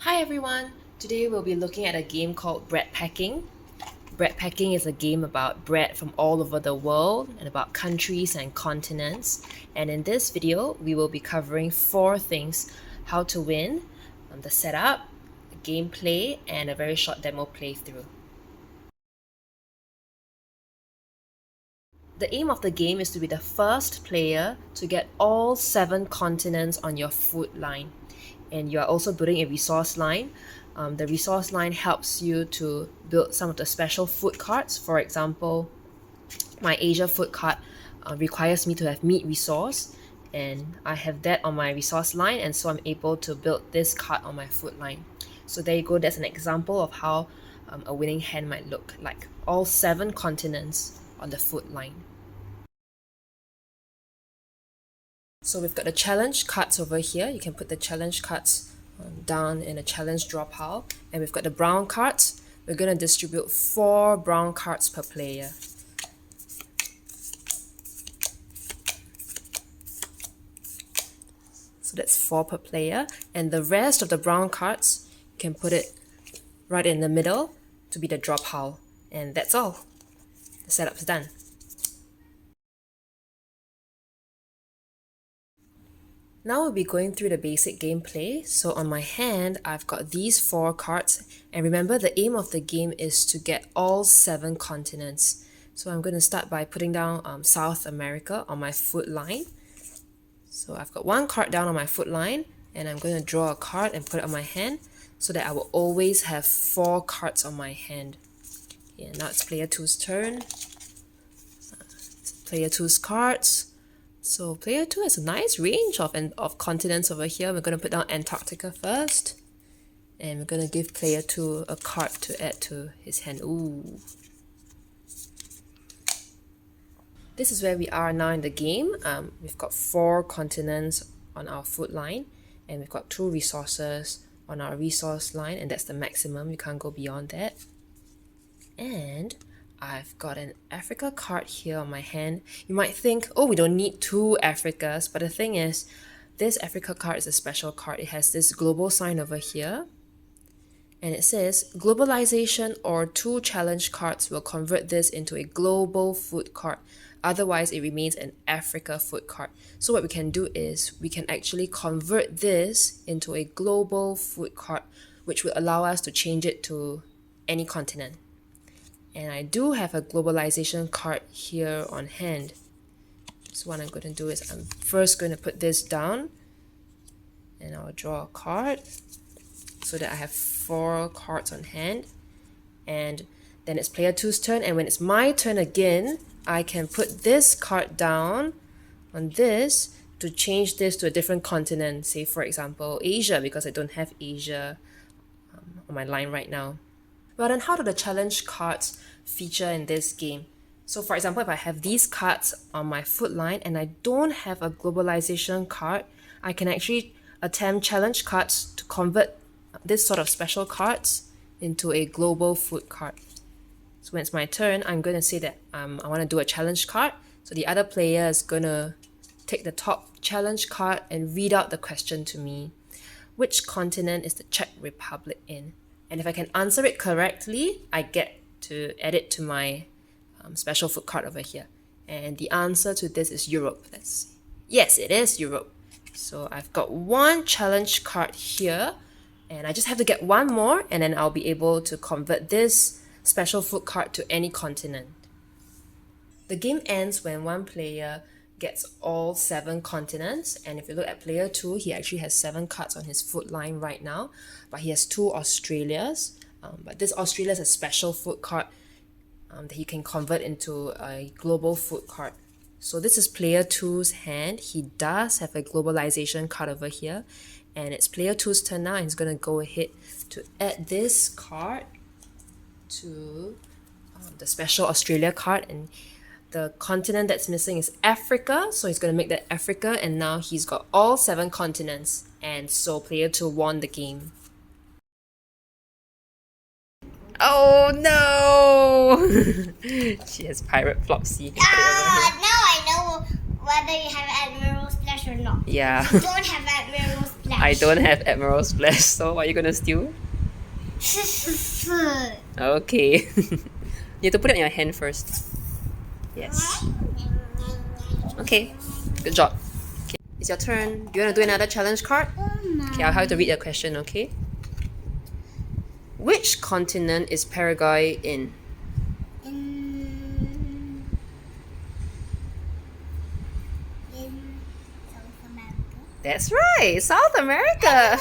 Hi everyone! Today we'll be looking at a game called Breadpacking. Breadpacking is a game about bread from all over the world and about countries and continents. And in this video, we will be covering 4 things: how to win, the setup, gameplay, and a very short demo playthrough. The aim of the game is to be the first player to get all 7 continents on your food line. And you are also building a resource line. The resource line helps you to build some of the special food cards. For example, my Asia food card requires me to have meat resource, and I have that on my resource line, and so I'm able to build this card on my food line. So there you go, that's an example of how a winning hand might look like. All 7 continents on the food line. So we've got the challenge cards over here. You can put the challenge cards down in a challenge draw pile. And we've got the brown cards. We're going to distribute 4 brown cards per player. So that's 4 per player. And the rest of the brown cards, you can put it right in the middle to be the draw pile. And that's all. The setup's done. Now we'll be going through the basic gameplay. So on my hand, I've got these 4 cards. And remember, the aim of the game is to get all 7 continents. So I'm going to start by putting down South America on my foot line. So I've got 1 card down on my foot line, and I'm going to draw a card and put it on my hand so that I will always have 4 cards on my hand. Yeah, now it's player 2's turn. Player 2's cards. So player 2 has a nice range of continents over here. We're going to put down Antarctica first. And we're going to give player 2 a card to add to his hand. Ooh. This is where we are now in the game. We've got 4 continents on our foot line. And we've got 2 resources on our resource line. And that's the maximum. We can't go beyond that. And I've got an Africa card here on my hand. You might think, oh, we don't need 2 Africas, but the thing is, this Africa card is a special card. It has this global sign over here, and it says, globalization or 2 challenge cards will convert this into a global food card. Otherwise, it remains an Africa food card. So what we can do is, we can actually convert this into a global food card, which will allow us to change it to any continent. And I do have a globalization card here on hand. So what I'm going to do is I'm first going to put this down, and I'll draw a card so that I have 4 cards on hand. And then it's player 2's turn, and when it's my turn again, I can put this card down on this to change this to a different continent. Say for example Asia, because I don't have Asia on my line right now. Well, then how do the challenge cards feature in this game? So for example, if I have these cards on my foot line and I don't have a globalization card, I can actually attempt challenge cards to convert this sort of special cards into a global food card. So when it's my turn, I'm going to say that I want to do a challenge card. So the other player is going to take the top challenge card and read out the question to me. Which continent is the Czech Republic in? And if I can answer it correctly, I get to add it to my special food card over here. And the answer to this is Europe. Let's see. Yes, it is Europe. So I've got 1 challenge card here, and I just have to get 1 more, and then I'll be able to convert this special food card to any continent. The game ends when 1 player gets all 7 continents, and if you look at player 2, he actually has 7 cards on his foot line right now, but he has 2 Australias. But this Australia is a special food card that he can convert into a global food card. So this is player 2's hand. He does have a globalization card over here, and it's player 2's turn now, and he's going to go ahead to add this card to the special Australia card. And the continent that's missing is Africa, so he's going to make that Africa, and now he's got all 7 continents, and so player 2 won the game. Oh no! She has pirate Flopsy. Now I know whether you have Admiral Splash or not. Yeah. If you don't have Admiral Splash, Flash. I don't have Admiral's Flash, so what are you gonna steal? Food. Okay. You have to put it on your hand first. Yes. Okay. Good job. Okay. It's your turn. Do you want to do another challenge card? Okay, I'll have to read the question, okay? Which continent is Paraguay in? In South America. That's right, South America.